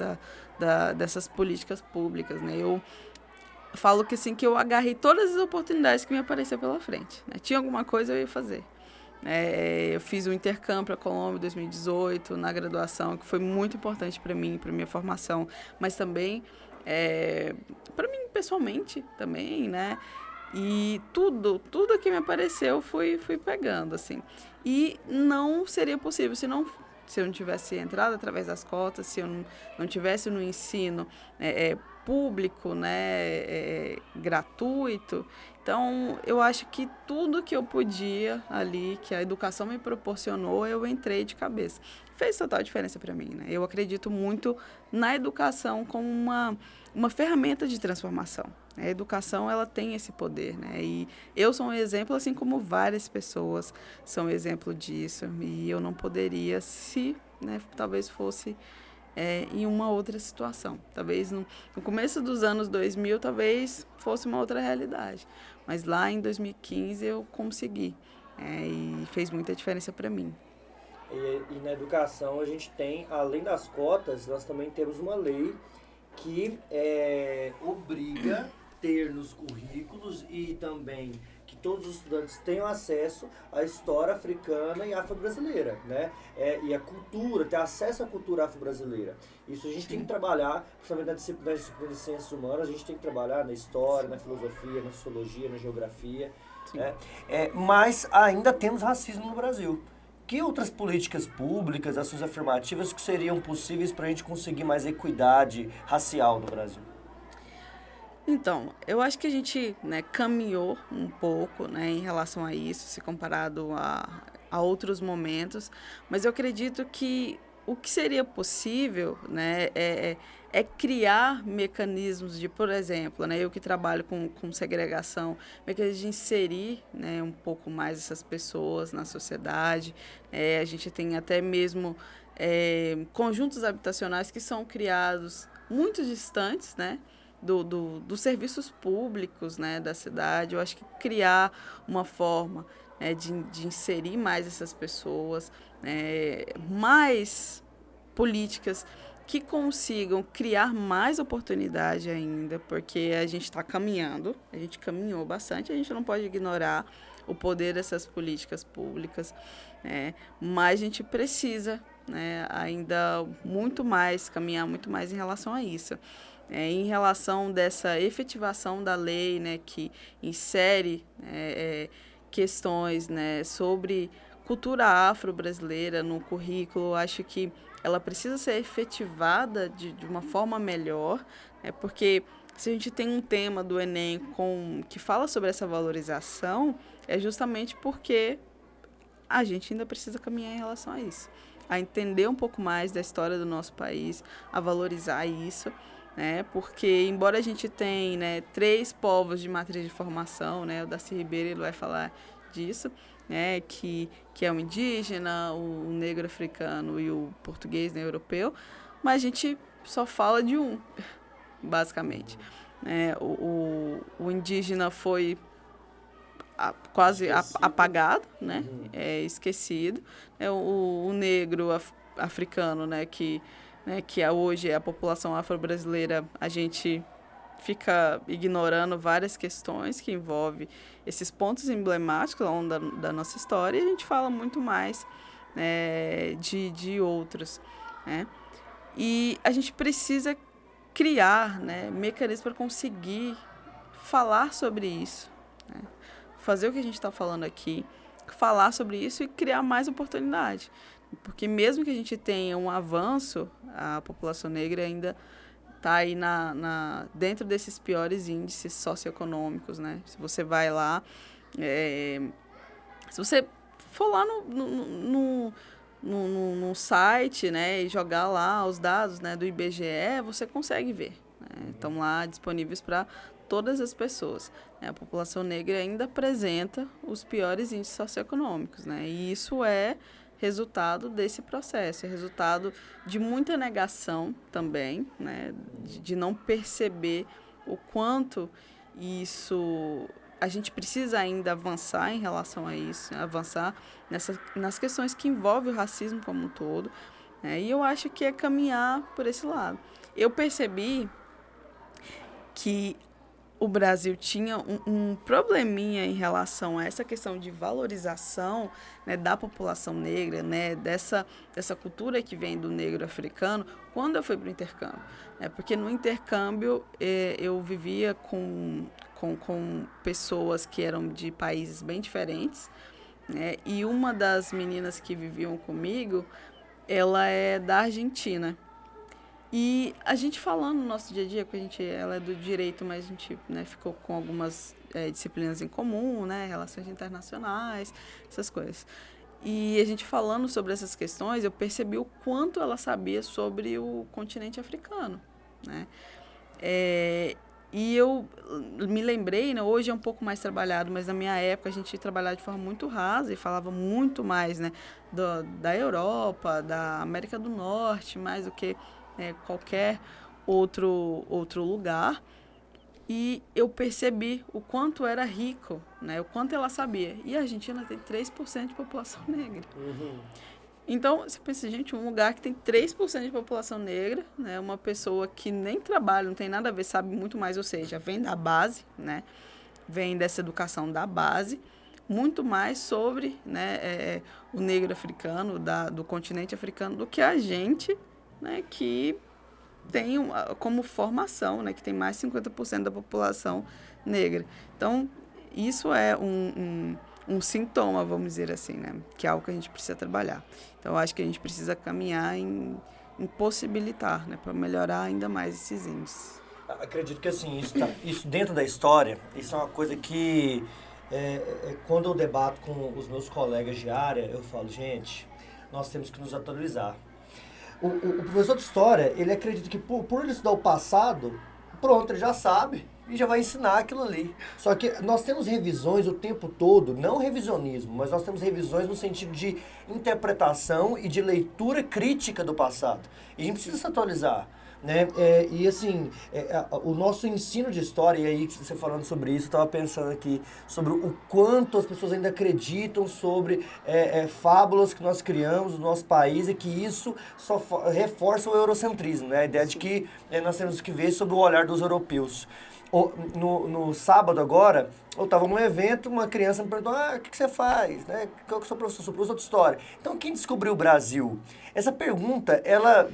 dessas políticas públicas, né? Eu falo que, assim, que eu agarrei todas as oportunidades que me apareceram pela frente, né? Tinha alguma coisa, eu ia fazer. Eu fiz um intercâmbio para a Colômbia em 2018, na graduação, que foi muito importante para mim, para minha formação, mas também para mim pessoalmente também, né? E tudo que me apareceu fui pegando, assim. E não seria possível se eu não tivesse entrado através das cotas, se eu não tivesse no ensino público, né, gratuito. Então, eu acho que tudo que eu podia ali, que a educação me proporcionou, eu entrei de cabeça. Fez total diferença para mim, né? Eu acredito muito na educação como uma ferramenta de transformação. A educação, ela tem esse poder, né? E eu sou um exemplo, assim como várias pessoas são exemplo disso. E eu não poderia se, né, talvez fosse em uma outra situação. Talvez no começo dos anos 2000, talvez fosse uma outra realidade. Mas lá em 2015 eu consegui. E fez muita diferença para mim. E na educação a gente tem, além das cotas, nós também temos uma lei que obriga ter nos currículos e também que todos os estudantes tenham acesso à história africana e afro-brasileira, né? E a cultura, ter acesso à cultura afro-brasileira. Isso a gente tem que trabalhar, principalmente na disciplina de ciências humanas, a gente tem que trabalhar na história, na filosofia, na sociologia, na geografia. Né? Mas ainda temos racismo no Brasil. Que outras políticas públicas, ações afirmativas que seriam possíveis para a gente conseguir mais equidade racial no Brasil? Então, eu acho que a gente, né, caminhou um pouco, né, em relação a isso, se comparado a outros momentos, mas eu acredito que o que seria possível, né, criar mecanismos de, por exemplo, né, eu que trabalho com segregação, mecanismos de inserir, né, um pouco mais essas pessoas na sociedade. A gente tem até mesmo conjuntos habitacionais que são criados muito distantes, né, dos serviços públicos, né, da cidade. Eu acho que criar uma forma de inserir mais essas pessoas, mais políticas que consigam criar mais oportunidade ainda, porque a gente está caminhando, a gente caminhou bastante, a gente não pode ignorar o poder dessas políticas públicas, mas a gente precisa, né, ainda muito mais, caminhar muito mais em relação a isso. Em relação dessa efetivação da lei, né, que insere, questões, né, sobre cultura afro-brasileira no currículo. Acho que ela precisa ser efetivada de uma forma melhor, né, porque se a gente tem um tema do Enem que fala sobre essa valorização, é justamente porque a gente ainda precisa caminhar em relação a isso, a entender um pouco mais da história do nosso país, a valorizar isso, né? Porque, embora a gente tenha, né, 3 povos de matriz de formação, né? O Darcy Ribeiro ele vai falar disso, né? Que é o indígena, o negro africano e o português, né, europeu, mas a gente só fala de um, basicamente. O indígena foi quase apagado, né? Esquecido. O negro africano, né? Que hoje é a população afro-brasileira, a gente fica ignorando várias questões que envolvem esses pontos emblemáticos ao longo da nossa história, e a gente fala muito mais, né, de outros, né? E a gente precisa criar, né, mecanismos para conseguir falar sobre isso, né? Fazer o que a gente está falando aqui, falar sobre isso e criar mais oportunidade. Porque mesmo que a gente tenha um avanço, a população negra ainda está aí dentro desses piores índices socioeconômicos, né? Se você vai lá, se você for lá no site, né, e jogar lá os dados, né, do IBGE, você consegue ver, né? Estão lá disponíveis para todas as pessoas. A população negra ainda apresenta os piores índices socioeconômicos, né? E isso é resultado desse processo, é resultado de muita negação também, né? De não perceber o quanto isso... A gente precisa ainda avançar em relação a isso, avançar nas questões que envolvem o racismo como um todo, né? E eu acho que é caminhar por esse lado. Eu percebi que o Brasil tinha um probleminha em relação a essa questão de valorização, né, da população negra, né, dessa cultura que vem do negro africano, quando eu fui para o intercâmbio. Porque no intercâmbio eu vivia com pessoas que eram de países bem diferentes, né, e uma das meninas que viviam comigo, ela é da Argentina. E a gente falando no nosso dia a dia, porque ela é do direito, mas a gente, né, ficou com algumas disciplinas em comum, né, relações internacionais, essas coisas. E a gente falando sobre essas questões, eu percebi o quanto ela sabia sobre o continente africano, né? E eu me lembrei, né, hoje é um pouco mais trabalhado, mas na minha época a gente trabalhava de forma muito rasa e falava muito mais, né, da Europa, da América do Norte, mais do que qualquer outro lugar. E eu percebi o quanto era rico, né, o quanto ela sabia. E a Argentina tem 3% de população negra. Uhum. Então, você pensa, gente, um lugar que tem 3% de população negra, né, uma pessoa que nem trabalha, não tem nada a ver, sabe muito mais, ou seja, vem da base, né, vem dessa educação da base, muito mais sobre, né, o negro africano, do continente africano, do que a gente, né, que tem como formação, né, que tem mais de 50% da população negra. Então, isso é um sintoma, vamos dizer assim, né, que é algo que a gente precisa trabalhar. Então, eu acho que a gente precisa caminhar em possibilitar, né, para melhorar ainda mais esses índices. Acredito que, assim, isso dentro da história, isso é uma coisa que, quando eu debato com os meus colegas de área, eu falo, gente, nós temos que nos atualizar. O professor de história, ele acredita que por ele estudar o passado, pronto, ele já sabe e já vai ensinar aquilo ali. Só que nós temos revisões o tempo todo, não revisionismo, mas nós temos revisões no sentido de interpretação e de leitura crítica do passado. E a gente precisa se atualizar, né? E assim, o nosso ensino de história, e aí você falando sobre isso, eu estava pensando aqui sobre o quanto as pessoas ainda acreditam sobre fábulas que nós criamos no nosso país e que isso só reforça o eurocentrismo, né? A ideia de que nós temos que ver sobre o olhar dos europeus. No sábado agora, Eu estava num evento, uma criança me perguntou, o que você faz? Né? Qual que é o seu professor? Sou professor de história. Então, quem descobriu o Brasil? Essa pergunta, ela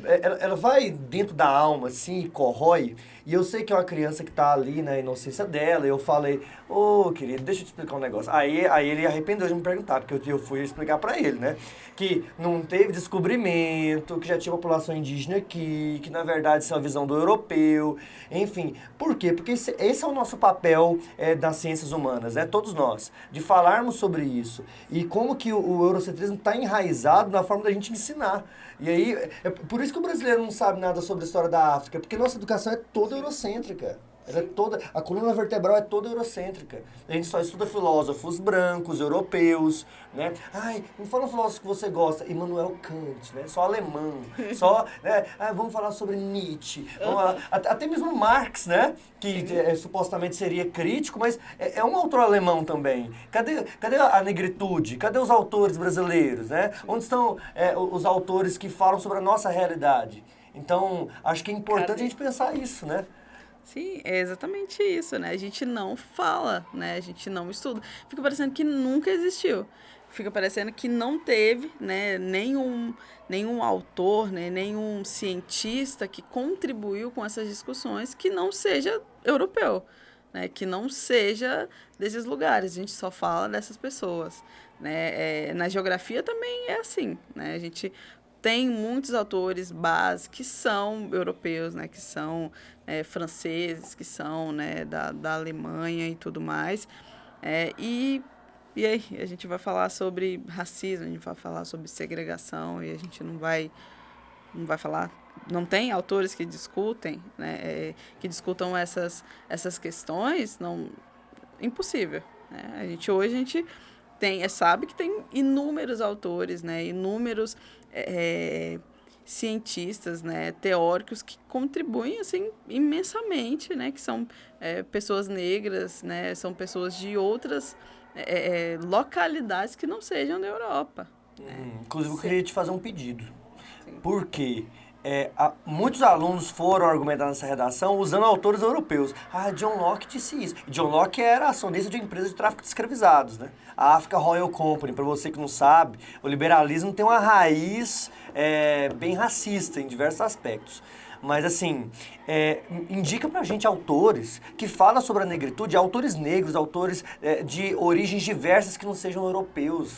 vai dentro da alma, assim, e corrói. E eu sei que é uma criança que está ali na inocência dela, e eu falei, querido, deixa eu te explicar um negócio. Aí ele arrependeu de me perguntar, porque eu fui explicar para ele, né? Que não teve descobrimento, que já tinha população indígena aqui, que na verdade isso é uma visão do europeu, enfim. Por quê? Porque esse é o nosso papel das ciências humanas, né? Todos nós, de falarmos sobre isso. E como que o eurocentrismo está enraizado na forma da gente ensinar. E aí, é por isso que o brasileiro não sabe nada sobre a história da África, porque nossa educação é toda eurocêntrica. A coluna vertebral é toda eurocêntrica. A gente só estuda filósofos brancos, europeus, né? Me fala um filósofo que você gosta. Immanuel Kant, né? Só alemão. Só, né? Vamos falar sobre Nietzsche. Até mesmo Marx, né? Que supostamente seria crítico, mas é um autor alemão também. Cadê a negritude? Cadê os autores brasileiros, né? Onde estão os autores que falam sobre a nossa realidade? Então, acho que é importante a gente pensar isso, né? Sim, é exatamente isso, né? A gente não fala, né? A gente não estuda. Fica parecendo que nunca existiu. Fica parecendo que não teve, né, nenhum autor, né, nenhum cientista que contribuiu com essas discussões que não seja europeu, né? Que não seja desses lugares. A gente só fala dessas pessoas, né? Na geografia também é assim, né? A gente tem muitos autores base que são europeus, né, que são franceses, que são, né, da Alemanha e tudo mais. E aí, a gente vai falar sobre racismo, a gente vai falar sobre segregação e a gente não vai falar. Não tem autores que discutem, né, que discutam essas questões, não, impossível. Né? Hoje a gente sabe que tem inúmeros autores, né, inúmeros cientistas, né, teóricos que contribuem assim imensamente, né, que são pessoas negras, né, são pessoas de outras localidades que não sejam da Europa. Inclusive, eu queria te fazer um pedido. Sim. Por quê? Muitos alunos foram argumentar nessa redação usando autores europeus. John Locke disse isso. John Locke era acionista de uma empresa de tráfico de escravizados, né? A Africa Royal Company, para você que não sabe, o liberalismo tem uma raiz bem racista em diversos aspectos. Mas, assim, indica pra gente autores que falam sobre a negritude, autores negros, autores de origens diversas que não sejam europeus.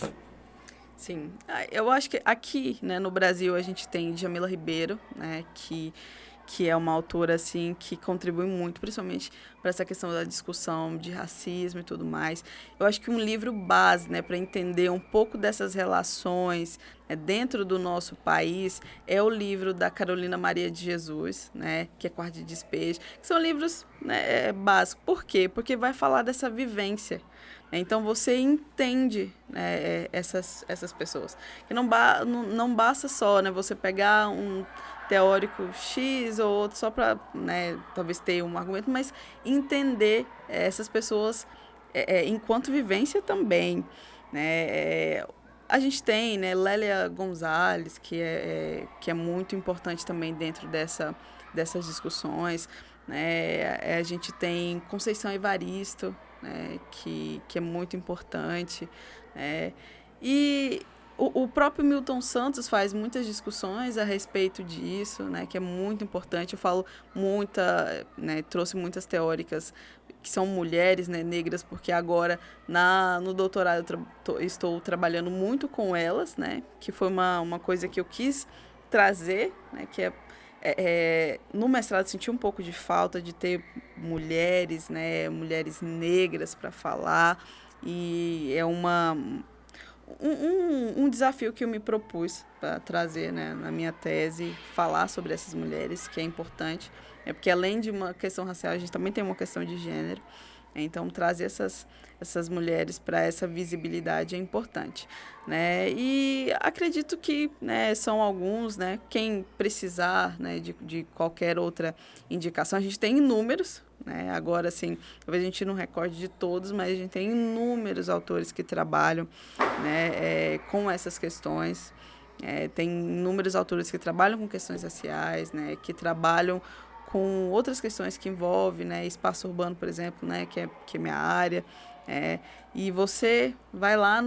Sim, eu acho que aqui, né, no Brasil, a gente tem Djamila Ribeiro, né, que é uma autora, assim, que contribui muito, principalmente para essa questão da discussão de racismo e tudo mais. Eu acho que um livro base, né, para entender um pouco dessas relações dentro do nosso país é o livro da Carolina Maria de Jesus, né, que é Quarto de Despejo, que são livros, né, básicos. Por quê? Porque vai falar dessa vivência. Então, você entende, né, essas pessoas. Que não basta só, né, você pegar um teórico X ou outro só para, né, talvez ter um argumento, mas entender essas pessoas enquanto vivência também. Né? A gente tem, né, Lélia Gonzalez, que é muito importante também dentro dessas discussões. Né? A gente tem Conceição Evaristo, né, que é muito importante. E o próprio Milton Santos faz muitas discussões a respeito disso, né, que é muito importante. Eu falo né, trouxe muitas teóricas que são mulheres, né, negras, porque agora no doutorado estou trabalhando muito com elas, né, que foi uma coisa que eu quis trazer, né, que no mestrado senti um pouco de falta de ter mulheres, né, mulheres negras para falar, e é um desafio que eu me propus para trazer, né, na minha tese, falar sobre essas mulheres, que é importante, porque além de uma questão racial, a gente também tem uma questão de gênero. Então, trazer essas mulheres para essa visibilidade é importante. Né? E acredito que, né, são alguns, né, quem precisar, né, de qualquer outra indicação, a gente tem inúmeros. Né? Agora, assim, talvez a gente não recorde de todos, mas a gente tem inúmeros autores que trabalham, né, com essas questões. Tem inúmeros autores que trabalham com questões raciais, né, que trabalham com outras questões que envolvem, né, espaço urbano, por exemplo, né, que é minha área, E você vai lá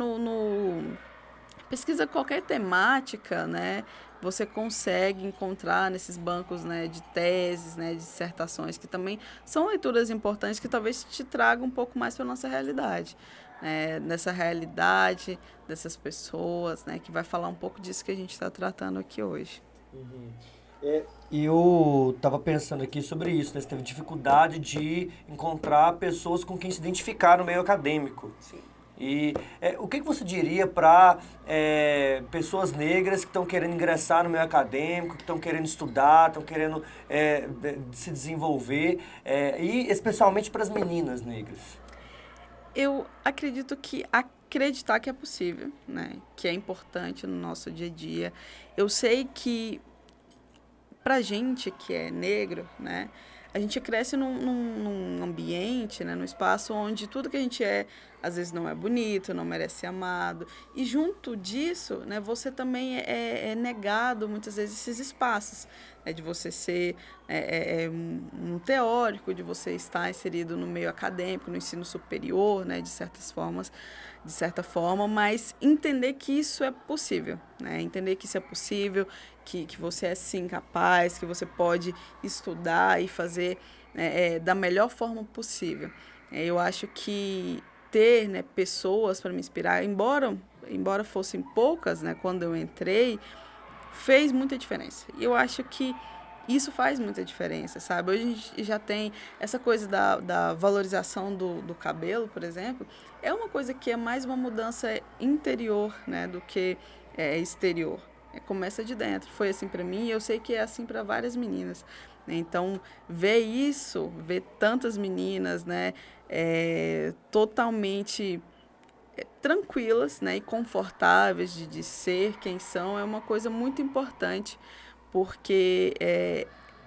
pesquisa qualquer temática, né? Você consegue encontrar nesses bancos, né, de teses, né, de dissertações, que também são leituras importantes que talvez te tragam um pouco mais para a nossa realidade. Nessa realidade dessas pessoas, né, que vai falar um pouco disso que a gente está tratando aqui hoje. Uhum. Eu estava pensando aqui sobre isso, né? Você teve dificuldade de encontrar pessoas com quem se identificar no meio acadêmico. Sim. E o que você diria para pessoas negras que estão querendo ingressar no meio acadêmico, que estão querendo estudar, estão querendo se desenvolver, e especialmente para as meninas negras? Eu acredito que acreditar que é possível, né? Que é importante no nosso dia a dia. Eu sei que pra gente que é negro, né? A gente cresce num ambiente, né, num espaço onde tudo que a gente às vezes não é bonito, não merece ser amado. E junto disso, né, você também é negado muitas vezes esses espaços, né, de você ser um teórico, de você estar inserido no meio acadêmico, no ensino superior, né, de certa forma, mas entender que isso é possível, né? Entender que isso é possível, que você é sim capaz, que você pode estudar e fazer da melhor forma possível. Eu acho que ter, né, pessoas para me inspirar, embora fossem poucas, né, quando eu entrei, fez muita diferença. E eu acho que isso faz muita diferença, sabe? Hoje a gente já tem essa coisa da valorização do cabelo, por exemplo, é uma coisa que é mais uma mudança interior, né, do que exterior. Começa de dentro. Foi assim para mim e eu sei que é assim para várias meninas. Então, ver tantas meninas, né, totalmente tranquilas, né, e confortáveis de ser quem são, é uma coisa muito importante, porque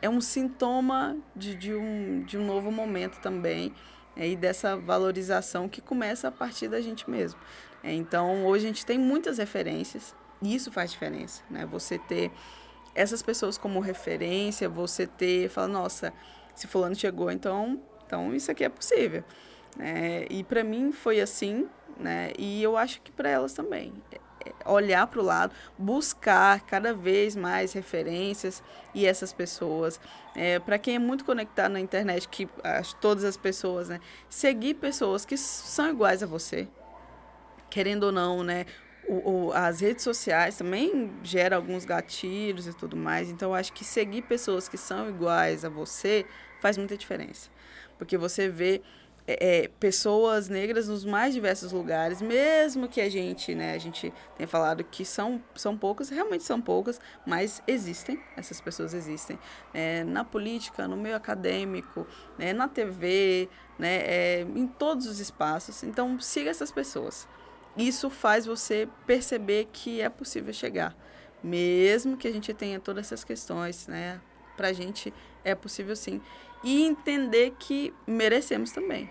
é um sintoma de um novo momento também, e dessa valorização que começa a partir da gente mesmo. Então, hoje a gente tem muitas referências, e isso faz diferença, né? Você ter essas pessoas como referência, fala, nossa, se fulano chegou, então isso aqui é possível. E para mim foi assim, né? E eu acho que para elas também. Olhar para o lado, buscar cada vez mais referências e essas pessoas. Para quem é muito conectado na internet, que todas as pessoas, né? Seguir pessoas que são iguais a você, querendo ou não, né? As redes sociais também geram alguns gatilhos e tudo mais. Então, eu acho que seguir pessoas que são iguais a você faz muita diferença. Porque você vê pessoas negras nos mais diversos lugares, mesmo que a gente tenha falado que são poucas, realmente são poucas, mas existem, essas pessoas existem. Na política, no meio acadêmico, na TV, em todos os espaços. Então, siga essas pessoas. Isso faz você perceber que é possível chegar, mesmo que a gente tenha todas essas questões, né? Pra gente é possível sim. E entender que merecemos também.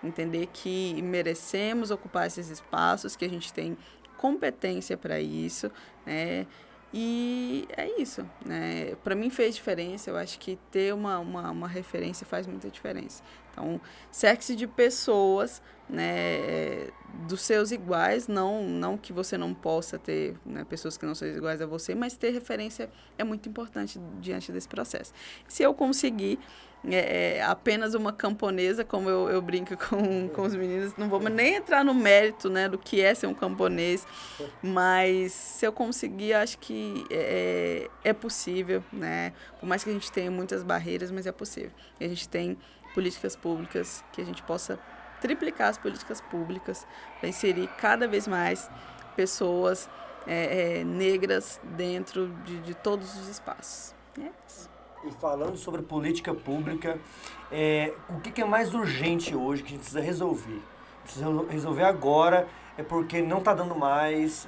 Entender que merecemos ocupar esses espaços, que a gente tem competência para isso, né? E é isso, né? Para mim fez diferença, eu acho que ter uma referência faz muita diferença. Então, cerque-se de pessoas, né, dos seus iguais, não que você não possa ter, né, pessoas que não são iguais a você, mas ter referência é muito importante diante desse processo. Se eu conseguir apenas uma camponesa, como eu brinco com os meninos, não vamos nem entrar no mérito, né, do que é ser um camponês, mas se eu conseguir, acho que é possível, né? Por mais que a gente tenha muitas barreiras, mas é possível. E a gente tem políticas públicas, que a gente possa triplicar as políticas públicas para inserir cada vez mais pessoas negras dentro de todos os espaços. É isso. E falando sobre política pública, o que é mais urgente hoje que a gente precisa resolver? Precisa resolver agora, porque não está dando mais,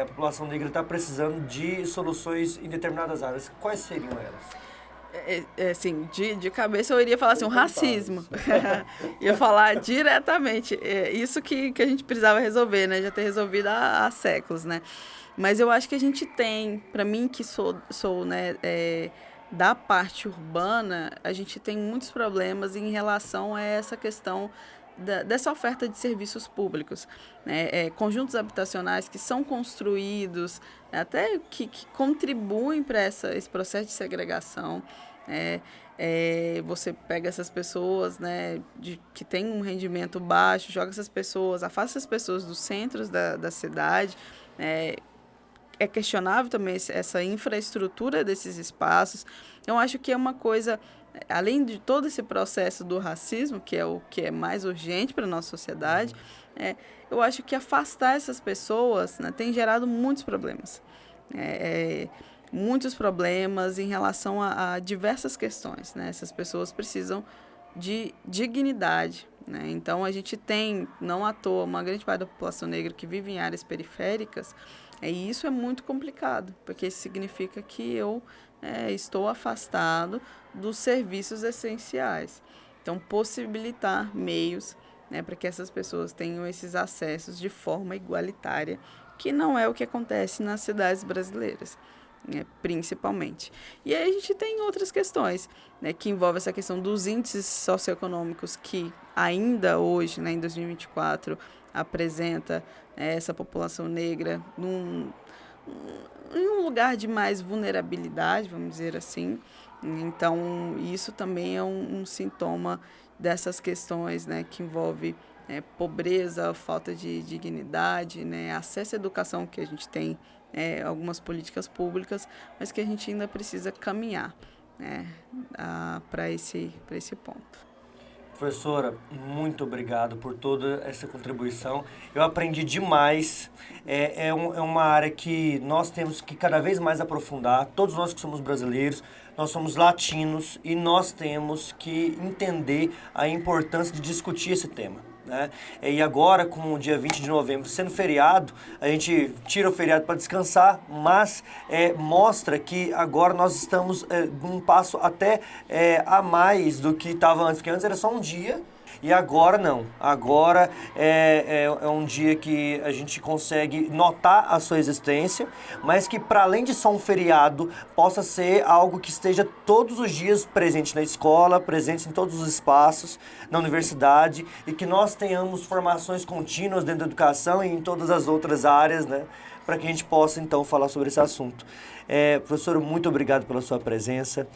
a população negra está precisando de soluções em determinadas áreas. Quais seriam elas? Assim, de cabeça eu iria falar assim, o racismo. Ia falar diretamente. Isso que a gente precisava resolver, né? Já ter resolvido há séculos, né? Mas eu acho que a gente tem, para mim que sou né, da parte urbana, a gente tem muitos problemas em relação a essa questão dessa oferta de serviços públicos, né? Conjuntos habitacionais que são construídos, até que contribuem para esse processo de segregação. Você pega essas pessoas, né, que têm um rendimento baixo, joga essas pessoas, afasta essas pessoas dos centros da cidade. É questionável também essa infraestrutura desses espaços. Eu acho que é uma coisa, além de todo esse processo do racismo, que é o que é mais urgente para a nossa sociedade, eu acho que afastar essas pessoas, né, tem gerado muitos problemas. Muitos problemas em relação a diversas questões, né? Essas pessoas precisam de dignidade, né? Então, a gente tem, não à toa, uma grande parte da população negra que vive em áreas periféricas, e isso é muito complicado, porque isso significa que eu estou afastado dos serviços essenciais. Então, possibilitar meios, né, para que essas pessoas tenham esses acessos de forma igualitária, que não é o que acontece nas cidades brasileiras, né, principalmente. E aí a gente tem outras questões, né, que envolvem essa questão dos índices socioeconômicos que ainda hoje, né, em 2024, apresenta essa população negra em um lugar de mais vulnerabilidade, vamos dizer assim. Então, isso também é um sintoma dessas questões, né, que envolve pobreza, falta de dignidade, né, acesso à educação, que a gente tem algumas políticas públicas, mas que a gente ainda precisa caminhar, né, para esse ponto. Professora, muito obrigado por toda essa contribuição. Eu aprendi demais. É uma área que nós temos que cada vez mais aprofundar. Todos nós que somos brasileiros, nós somos latinos e nós temos que entender a importância de discutir esse tema, né? E agora, com o dia 20 de novembro sendo feriado, a gente tira o feriado para descansar, mas mostra que agora nós estamos um passo até a mais do que estava antes, porque antes era só um dia. E agora não. Agora é um dia que a gente consegue notar a sua existência, mas que, para além de só um feriado, possa ser algo que esteja todos os dias presente na escola, presente em todos os espaços, na universidade, e que nós tenhamos formações contínuas dentro da educação e em todas as outras áreas, né, para que a gente possa, então, falar sobre esse assunto. Professor, muito obrigado pela sua presença.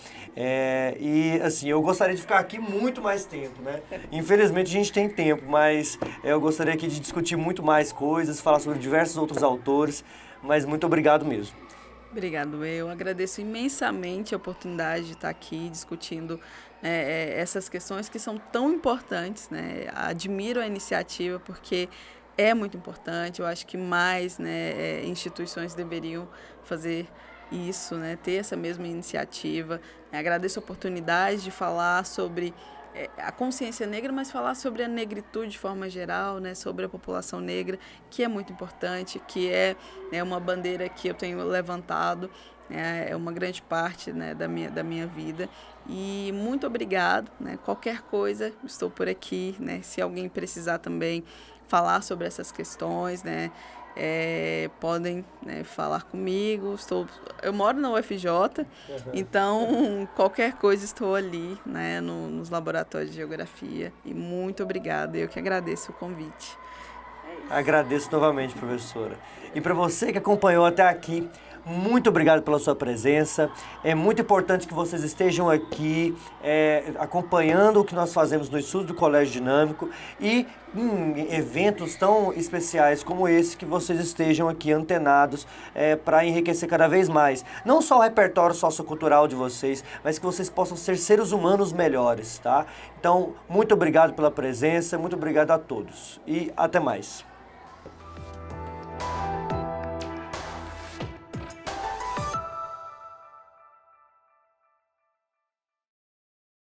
E, assim, eu gostaria de ficar aqui muito mais tempo, né? Infelizmente, a gente tem tempo, mas eu gostaria aqui de discutir muito mais coisas, falar sobre diversos outros autores, mas muito obrigado mesmo. Obrigado, eu agradeço imensamente a oportunidade de estar aqui discutindo essas questões que são tão importantes, né? Admiro a iniciativa porque é muito importante, eu acho que mais, né, instituições deveriam fazer isso, né, ter essa mesma iniciativa. Agradeço a oportunidade de falar sobre a consciência negra, mas falar sobre a negritude de forma geral, né, sobre a população negra, que é muito importante, que é uma bandeira que eu tenho levantado, é uma grande parte, né, da minha vida. E muito obrigado, né, qualquer coisa, estou por aqui, né, se alguém precisar também falar sobre essas questões, né, podem, né, falar comigo. Eu moro na UFJ, então qualquer coisa estou ali, né, nos laboratórios de geografia. E muito obrigada, eu que agradeço o convite. Agradeço novamente, professora. E para você que acompanhou até aqui, muito obrigado pela sua presença. É muito importante que vocês estejam aqui acompanhando o que nós fazemos no estudo do Colégio Dinâmico e em eventos tão especiais como esse, que vocês estejam aqui antenados para enriquecer cada vez mais. Não só o repertório sociocultural de vocês, mas que vocês possam ser seres humanos melhores, tá? Então, muito obrigado pela presença, muito obrigado a todos e até mais.